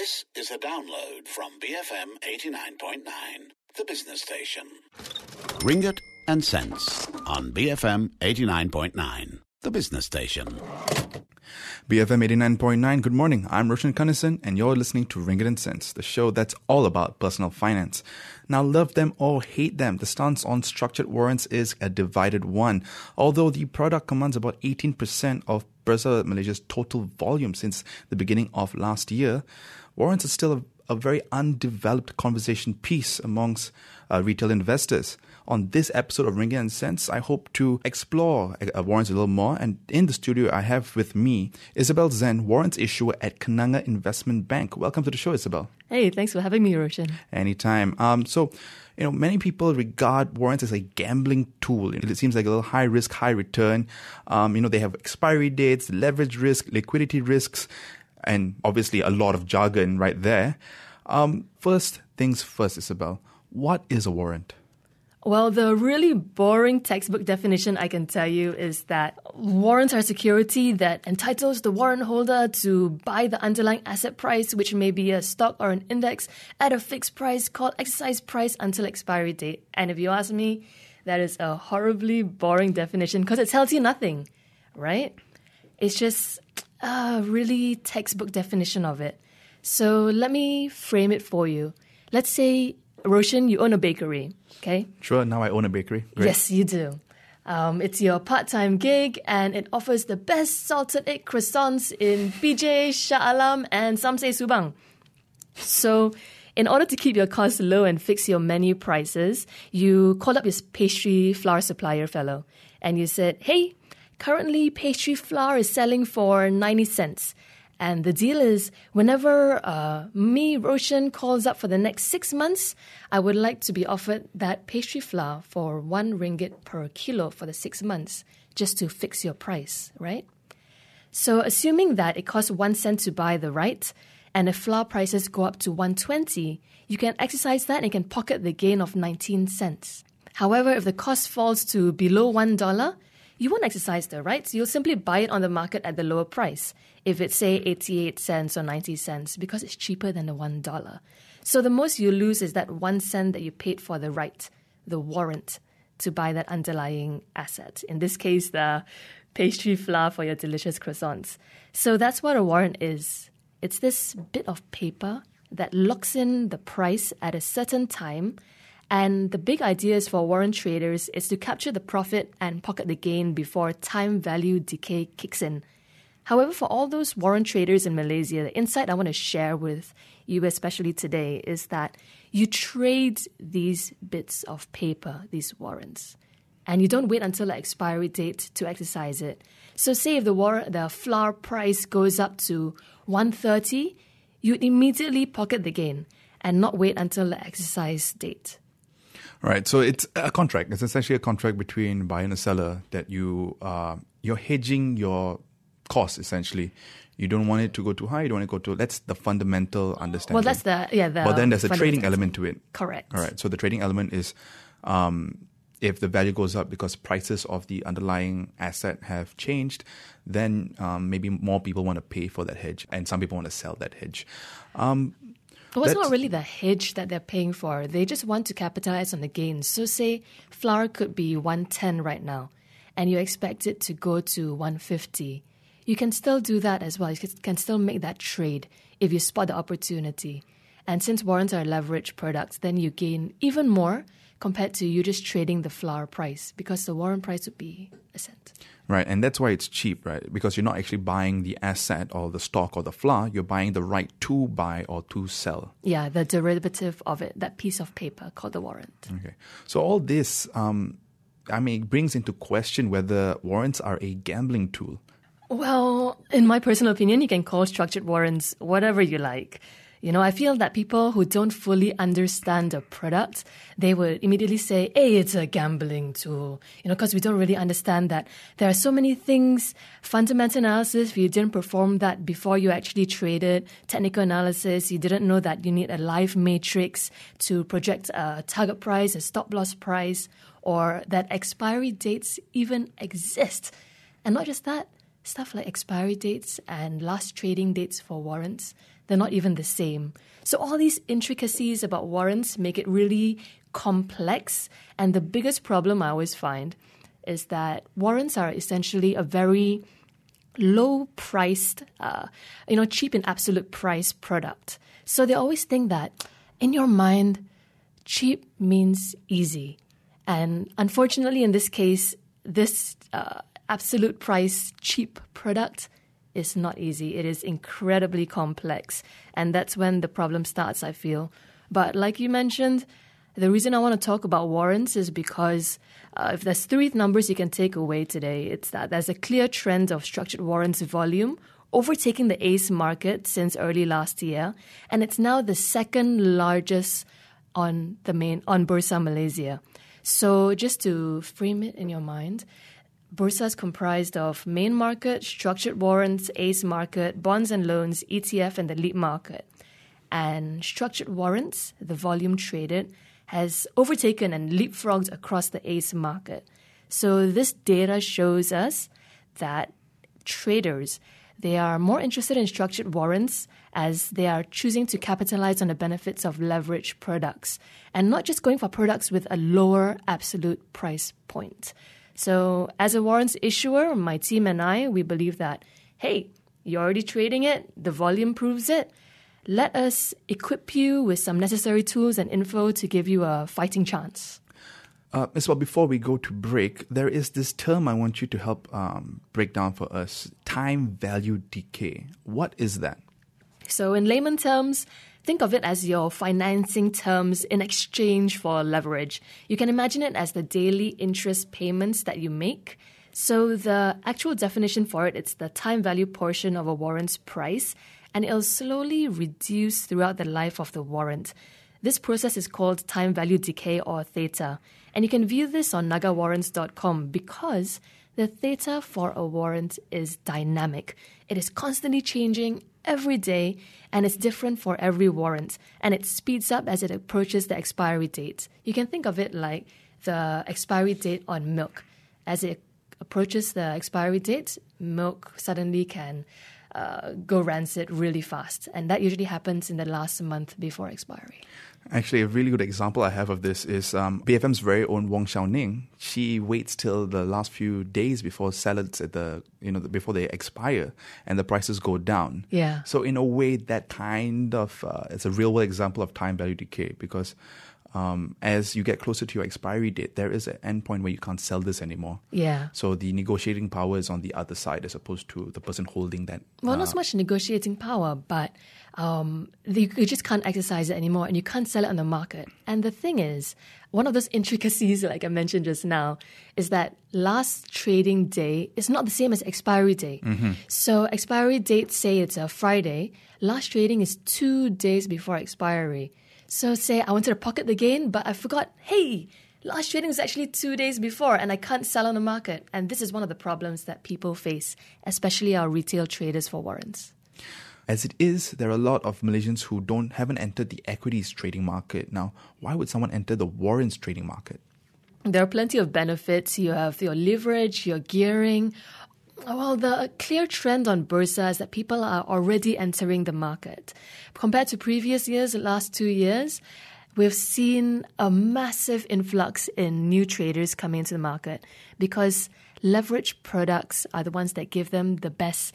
This is a download from BFM 89.9, the business station. Ringgit and Sense on BFM 89.9, the business station. BFM 89.9, good morning. I'm Roshan Kanesan and you're listening to Ringgit and Sense, the show that's all about personal finance. Now, love them or hate them, the stance on structured warrants is a divided one. Although the product commands about 18% of Bursa Malaysia's total volume since the beginning of last year, warrants are still a very undeveloped conversation piece amongst retail investors. On this episode of Ringgit and Sense, I hope to explore warrants a little more. And in the studio, I have with me Isabelle Zhen, Warrants Issuer at Kenanga Investment Bank. Welcome to the show, Isabelle. Hey, thanks for having me, Roshan. Anytime. Many people regard warrants as a gambling tool. It seems like a little high risk, high return. They have expiry dates, leverage risk, liquidity risks, and obviously a lot of jargon right there. First things first, Isabelle. What is a warrant? Well, the really boring textbook definition I can tell you is that warrants are security that entitles the warrant holder to buy the underlying asset price, which may be a stock or an index, at a fixed price called exercise price until expiry date. And if you ask me, that is a horribly boring definition because it tells you nothing, right? It's just a really textbook definition of it. So let me frame it for you. Let's say, Roshan, you own a bakery, okay? Sure, now I own a bakery. Great. Yes, you do. It's your part-time gig and it offers the best salted egg croissants in PJ, Shah Alam and some say Subang. So in order to keep your costs low and fix your menu prices, you called up your pastry flour supplier fellow and you said, hey, currently pastry flour is selling for 90 cents. And the deal is, whenever me, Roshan, calls up for the next 6 months, I would like to be offered that pastry flour for 1 ringgit per kilo for the 6 months, just to fix your price, right? So assuming that it costs 1 cent to buy the right, and if flour prices go up to 1.20, you can exercise that and you can pocket the gain of 19 cents. However, if the cost falls to below $1, you won't exercise the rights. You'll simply buy it on the market at the lower price, if it's, say, 88 cents or 90 cents, because it's cheaper than the $1. So the most you lose is that 1 cent that you paid for the right, the warrant, to buy that underlying asset. In this case, the pastry flour for your delicious croissants. So that's what a warrant is. It's this bit of paper that locks in the price at a certain time. And the big ideas for warrant traders is to capture the profit and pocket the gain before time value decay kicks in. However, for all those warrant traders in Malaysia, the insight I want to share with you, especially today, is that you trade these bits of paper, these warrants, and you don't wait until the expiry date to exercise it. So say if the flour price goes up to 1.30, you immediately pocket the gain and not wait until the exercise date. Right, so it's a contract. It's essentially a contract between buyer and a seller that you're hedging your costs, essentially. You don't want it to go too high. You don't want it to go too... That's the fundamental understanding. Well, that's but then there's a trading element to it. Correct. All right, so the trading element is if the value goes up because prices of the underlying asset have changed, then maybe more people want to pay for that hedge and some people want to sell that hedge. Well, it's not really the hedge that they're paying for. They just want to capitalize on the gains. So say flour could be 110 right now, and you expect it to go to 150. You can still do that as well. You can still make that trade if you spot the opportunity. And since warrants are leveraged products, then you gain even more compared to you just trading the flour price, because the warrant price would be a cent. Right, and that's why it's cheap, right? Because you're not actually buying the asset or the stock or the flour, you're buying the right to buy or to sell. Yeah, the derivative of it, that piece of paper called the warrant. Okay, so all this, brings into question whether warrants are a gambling tool. Well, in my personal opinion, you can call structured warrants whatever you like. You know, I feel that people who don't fully understand the product, they would immediately say, hey, it's a gambling tool. You know, because we don't really understand that there are so many things, fundamental analysis, if you didn't perform that before you actually traded, technical analysis, you didn't know that you need a live matrix to project a target price, a stop loss price, or that expiry dates even exist. And not just that, stuff like expiry dates and last trading dates for warrants, they're not even the same. So all these intricacies about warrants make it really complex. And the biggest problem I always find is that warrants are essentially a very low-priced, cheap in absolute price product. So they always think that in your mind, cheap means easy. And unfortunately, in this case, this absolute price cheap product is not easy. It is incredibly complex. And that's when the problem starts, I feel. But like you mentioned, the reason I want to talk about warrants is because if there's three numbers you can take away today, it's that there's a clear trend of structured warrants volume overtaking the ACE market since early last year. And it's now the second largest on Bursa Malaysia. So just to frame it in your mind, Bursa is comprised of main market, structured warrants, ACE market, bonds and loans, ETF, and the lead market. And structured warrants, the volume traded, has overtaken and leapfrogged across the ACE market. So this data shows us that traders, they are more interested in structured warrants as they are choosing to capitalize on the benefits of leveraged products and not just going for products with a lower absolute price point. So as a warrants issuer, my team and I, we believe that, hey, you're already trading it, the volume proves it. Let us equip you with some necessary tools and info to give you a fighting chance. Isabelle, before we go to break, there is this term I want you to help break down for us, time value decay. What is that? So in layman terms, think of it as your financing terms in exchange for leverage. You can imagine it as the daily interest payments that you make. So the actual definition for it, it's the time value portion of a warrant's price, and it'll slowly reduce throughout the life of the warrant. This process is called time value decay or theta. And you can view this on nagawarrants.com because the theta for a warrant is dynamic. It is constantly changing every day, and it's different for every warrant. And it speeds up as it approaches the expiry date. You can think of it like the expiry date on milk. As it approaches the expiry date, milk suddenly can go rancid really fast. And that usually happens in the last month before expiry. Actually, a really good example I have of this is BFM's very own Wong Xiao Ning. She waits till the last few days before salads before they expire and the prices go down. Yeah. So in a way, that kind of it's a real world example of time value decay because as you get closer to your expiry date, there is an end point where you can't sell this anymore. Yeah. So the negotiating power is on the other side as opposed to the person holding that. Well, not so much negotiating power, but you just can't exercise it anymore and you can't sell it on the market. And the thing is, one of those intricacies, like I mentioned just now, is that last trading day is not the same as expiry day. Mm-hmm. So expiry date, say it's a Friday, last trading is 2 days before expiry. So say I wanted to pocket the gain, but I forgot, hey, last trading was actually 2 days before and I can't sell on the market. And this is one of the problems that people face, especially our retail traders for warrants. As it is, there are a lot of Malaysians who haven't entered the equities trading market. Now, why would someone enter the warrants trading market? There are plenty of benefits. You have your leverage, your gearing. Well, the clear trend on Bursa is that people are already entering the market. Compared to previous years, the last 2 years, we've seen a massive influx in new traders coming into the market because leveraged products are the ones that give them the best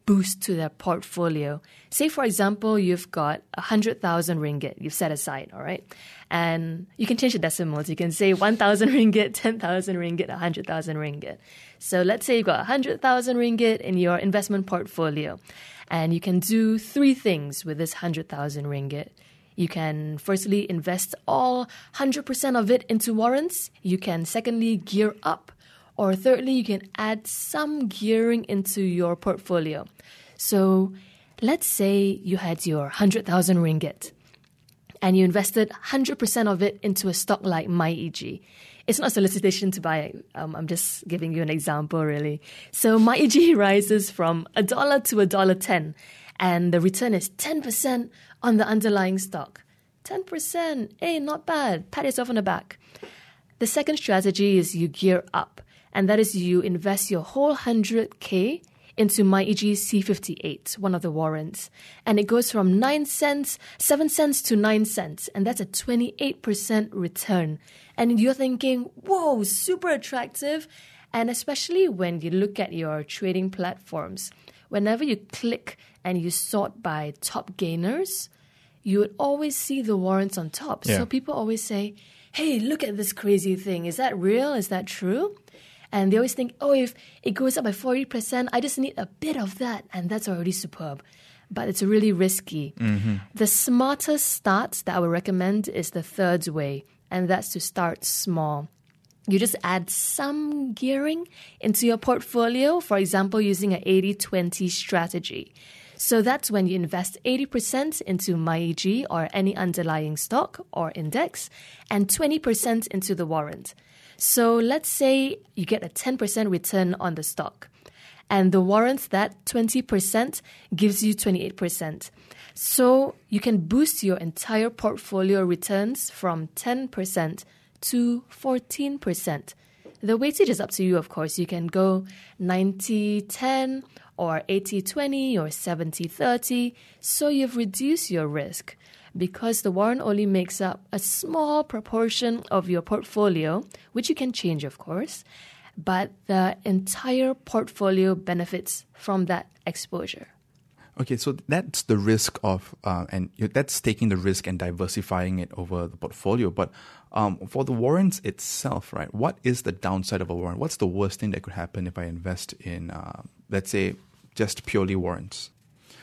boost to their portfolio. Say, for example, you've got 100,000 ringgit you've set aside, all right? And you can change the decimals. You can say 1,000 ringgit, 10,000 ringgit, 100,000 ringgit. So let's say you've got 100,000 ringgit in your investment portfolio. And you can do 3 things with this 100,000 ringgit. You can firstly invest all 100% of it into warrants. You can secondly gear up. Or thirdly, you can add some gearing into your portfolio. So let's say you had your 100,000 ringgit and you invested 100% of it into a stock like MyEG. It's not a solicitation to buy it. I'm just giving you an example, really. So MyEG rises from $1 to $1.10, and the return is 10% on the underlying stock. 10%, hey, not bad. Pat yourself on the back. The second strategy is you gear up. And that is you invest your whole 100K into MyEG C58, one of the warrants. And it goes from 7 cents to 9 cents. And that's a 28% return. And you're thinking, whoa, super attractive. And especially when you look at your trading platforms, whenever you click and you sort by top gainers, you would always see the warrants on top. Yeah. So people always say, hey, look at this crazy thing. Is that real? Is that true? And they always think, oh, if it goes up by 40%, I just need a bit of that. And that's already superb. But it's really risky. Mm-hmm. The smartest start that I would recommend is the third way. And that's to start small. You just add some gearing into your portfolio, for example, using an 80-20 strategy. So that's when you invest 80% into MyEG or any underlying stock or index and 20% into the warrant. So let's say you get a 10% return on the stock and the warrant, that 20% gives you 28%. So you can boost your entire portfolio returns from 10% to 14%. The weightage is up to you, of course. You can go 90-10 or 80-20 or 70-30. So you've reduced your risk because the warrant only makes up a small proportion of your portfolio, which you can change, of course. But the entire portfolio benefits from that exposure. Okay, so that's the risk of, and that's taking the risk and diversifying it over the portfolio. But for the warrants itself, right, what is the downside of a warrant? What's the worst thing that could happen if I invest in, let's say, just purely warrants?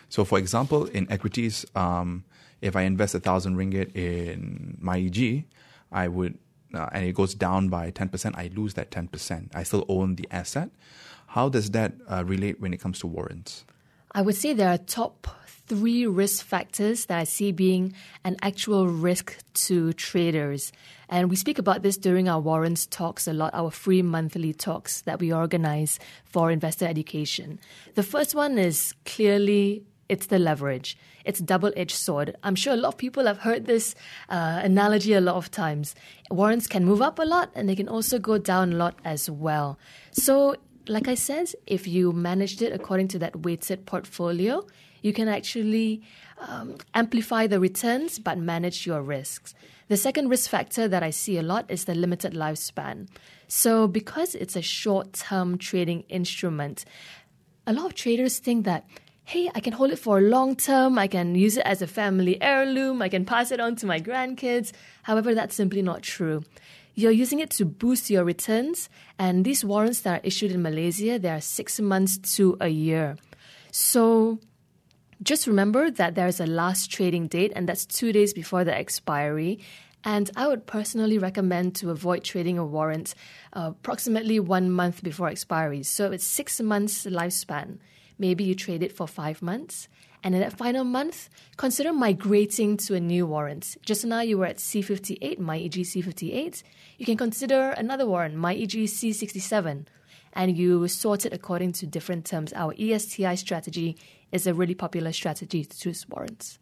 So, for example, in equities, if I invest 1,000 ringgit in MyEG, I would, and it goes down by 10%, I lose that 10%. I still own the asset. How does that relate when it comes to warrants? I would say there are top 3 risk factors that I see being an actual risk to traders. And we speak about this during our warrants talks a lot, our free monthly talks that we organize for investor education. The first one is clearly, it's the leverage. It's a double-edged sword. I'm sure a lot of people have heard this analogy a lot of times. Warrants can move up a lot and they can also go down a lot as well. So like I said, if you managed it according to that weighted portfolio, you can actually amplify the returns but manage your risks. The second risk factor that I see a lot is the limited lifespan. So because it's a short-term trading instrument, a lot of traders think that, hey, I can hold it for a long term, I can use it as a family heirloom, I can pass it on to my grandkids. However, that's simply not true. You're using it to boost your returns, and these warrants that are issued in Malaysia, they are 6 months to a year. So just remember that there's a last trading date, and that's 2 days before the expiry. And I would personally recommend to avoid trading a warrant approximately 1 month before expiry. So it's 6 months lifespan. Maybe you trade it for 5 months. And in that final month, consider migrating to a new warrant. Just now you were at C58, MyEG C58. You can consider another warrant, MyEG C67. And you sort it according to different terms. Our ESTI strategy is a really popular strategy to choose warrants.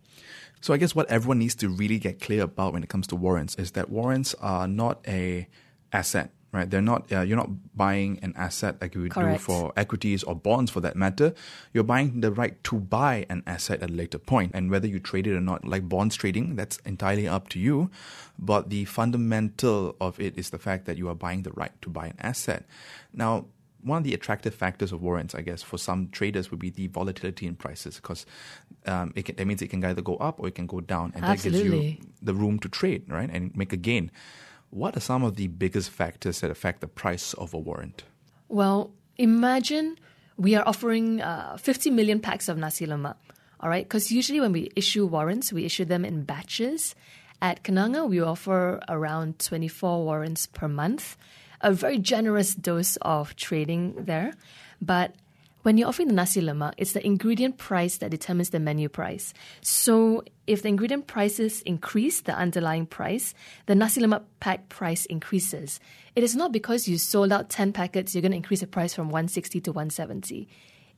So I guess what everyone needs to really get clear about when it comes to warrants is that warrants are not a asset, right? They're not. You're not buying an asset like you would do for equities or bonds, for that matter. You're buying the right to buy an asset at a later point, and whether you trade it or not, like bonds trading, that's entirely up to you. But the fundamental of it is the fact that you are buying the right to buy an asset. Now, one of the attractive factors of warrants, I guess, for some traders would be the volatility in prices, because that means it can either go up or it can go down, and Absolutely. that gives you the room to trade, right, and make a gain. What are some of the biggest factors that affect the price of a warrant? Well, imagine we are offering 50 million packs of nasi lemak, all right? Because usually when we issue warrants, we issue them in batches. At Kenanga, we offer around 24 warrants per month. A very generous dose of trading there. But when you're offering the nasi lemak, it's the ingredient price that determines the menu price. So if the ingredient prices increase the underlying price, the nasi lemak pack price increases. It is not because you sold out 10 packets, you're going to increase the price from 160 to 170.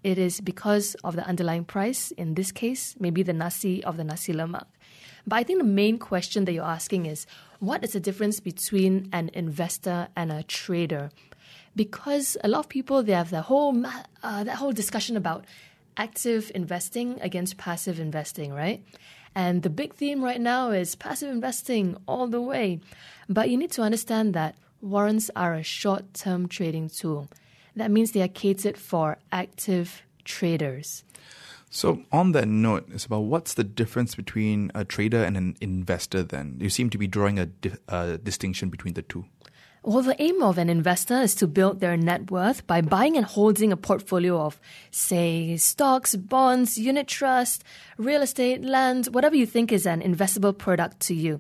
It is because of the underlying price, in this case, maybe the nasi of the nasi lemak. But I think the main question that you're asking is, what is the difference between an investor and a trader? because a lot of people, they have that whole discussion about active investing against passive investing, right? And the big theme right now is passive investing all the way. But you need to understand that warrants are a short-term trading tool. That means they are catered for active traders. So on that note, Isabelle, what's the difference between a trader and an investor then? You seem to be drawing a distinction between the two. Well, the aim of an investor is to build their net worth by buying and holding a portfolio of, say, stocks, bonds, unit trust, real estate, land, whatever you think is an investable product to you.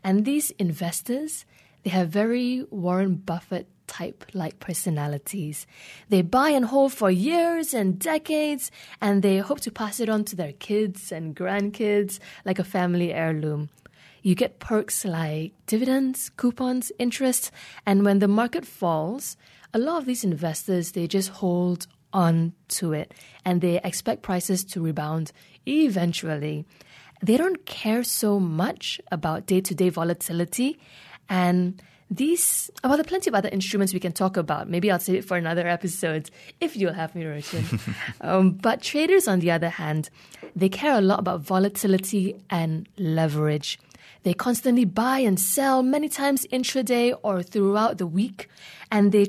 And these investors, they have very Warren Buffett type-like personalities. They buy and hold for years and decades, and they hope to pass it on to their kids and grandkids like a family heirloom. You get perks like dividends, coupons, interest, and when the market falls, a lot of these investors, they just hold on to it and they expect prices to rebound eventually. They don't care so much about day-to-day volatility, and there are plenty of other instruments we can talk about. Maybe I'll save it for another episode if you'll have me, Roshan. But traders, on the other hand, they care a lot about volatility and leverage. They constantly buy and sell many times intraday or throughout the week, and they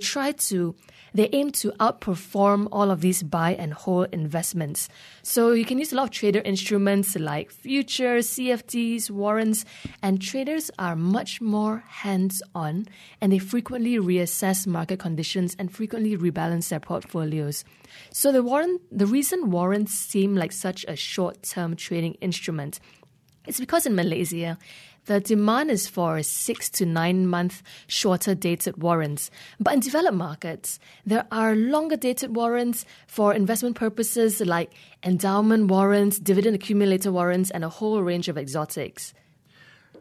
aim to outperform all of these buy and hold investments. So you can use a lot of trader instruments like futures, CFDs, warrants, and traders are much more hands-on, and they frequently reassess market conditions and frequently rebalance their portfolios. So the reason warrants seem like such a short-term trading instrument, it's because in Malaysia, the demand is for 6 to 9 month shorter dated warrants. But in developed markets, there are longer dated warrants for investment purposes like endowment warrants, dividend accumulator warrants, and a whole range of exotics.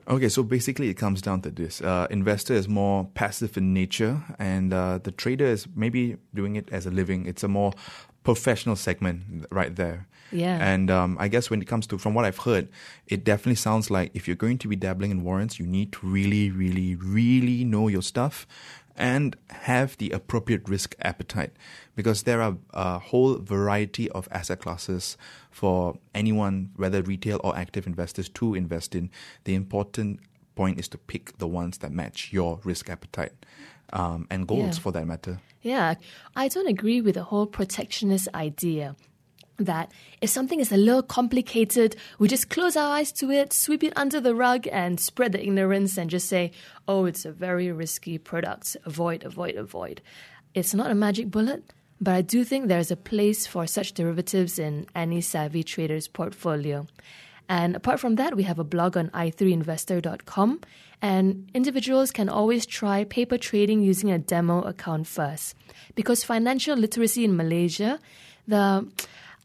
Okay, so basically it comes down to this. Investor is more passive in nature, and the trader is maybe doing it as a living. It's a more professional segment right there. Yeah. And I guess when it comes to, from what I've heard, it definitely sounds like if you're going to be dabbling in warrants, you need to really, really, really know your stuff and have the appropriate risk appetite, because there are a whole variety of asset classes for anyone, whether retail or active investors, to invest in. The important point is to pick the ones that match your risk appetite and goals, for that matter. Yeah, I don't agree with the whole protectionist idea that if something is a little complicated, we just close our eyes to it, sweep it under the rug and spread the ignorance and just say, oh, it's a very risky product. Avoid, avoid, avoid. It's not a magic bullet, but I do think there's a place for such derivatives in any savvy trader's portfolio. And apart from that, we have a blog on i3investor.com, and individuals can always try paper trading using a demo account first. Because financial literacy in Malaysia,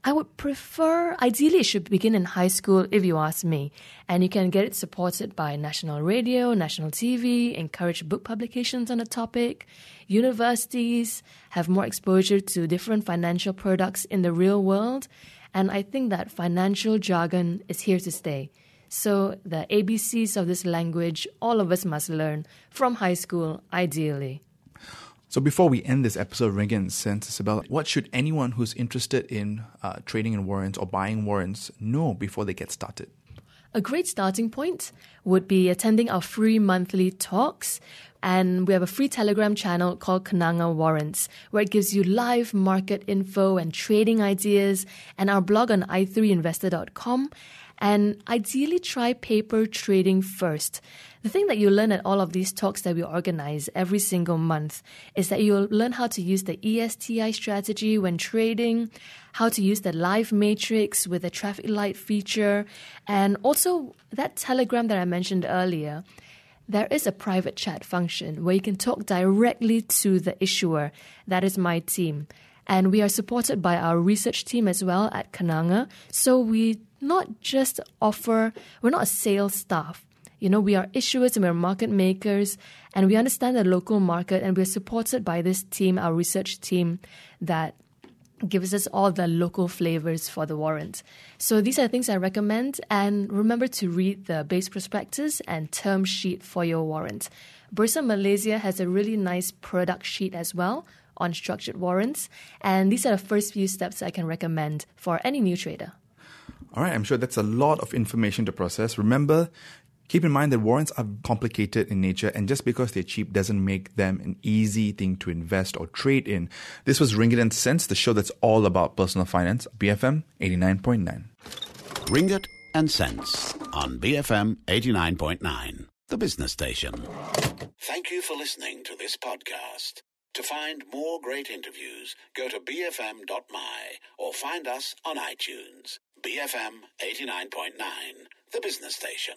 I would prefer, ideally it should begin in high school if you ask me. And you can get it supported by national radio, national TV, encourage book publications on the topic. Universities have more exposure to different financial products in the real world. And I think that financial jargon is here to stay. So the ABCs of this language, all of us must learn from high school, ideally. So before we end this episode of Ringgit and Sense, Isabelle, what should anyone who's interested in trading in warrants or buying warrants know before they get started? A great starting point would be attending our free monthly talks. And we have a free Telegram channel called Kenanga Warrants, where it gives you live market info and trading ideas, and our blog on i3investor.com. And ideally try paper trading first. The thing that you learn at all of these talks that we organize every single month is that you'll learn how to use the ESTI strategy when trading, how to use the live matrix with the traffic light feature, and also that Telegram that I mentioned earlier. There is a private chat function where you can talk directly to the issuer. That is my team. And we are supported by our research team as well at Kenanga. So we're not a sales staff. We are issuers and we're market makers, and we understand the local market, and we're supported by this team, our research team, that gives us all the local flavors for the warrant. So these are the things I recommend, and remember to read the base prospectus and term sheet for your warrant. Bursa Malaysia has a really nice product sheet as well, on structured warrants. And these are the first few steps I can recommend for any new trader. All right, I'm sure that's a lot of information to process. Remember, keep in mind that warrants are complicated in nature, and just because they're cheap doesn't make them an easy thing to invest or trade in. This was Ringgit and Sense, the show that's all about personal finance, BFM 89.9. Ringgit and Sense on BFM 89.9, the business station. Thank you for listening to this podcast. To find more great interviews, go to bfm.my or find us on iTunes. BFM 89.9, the business station.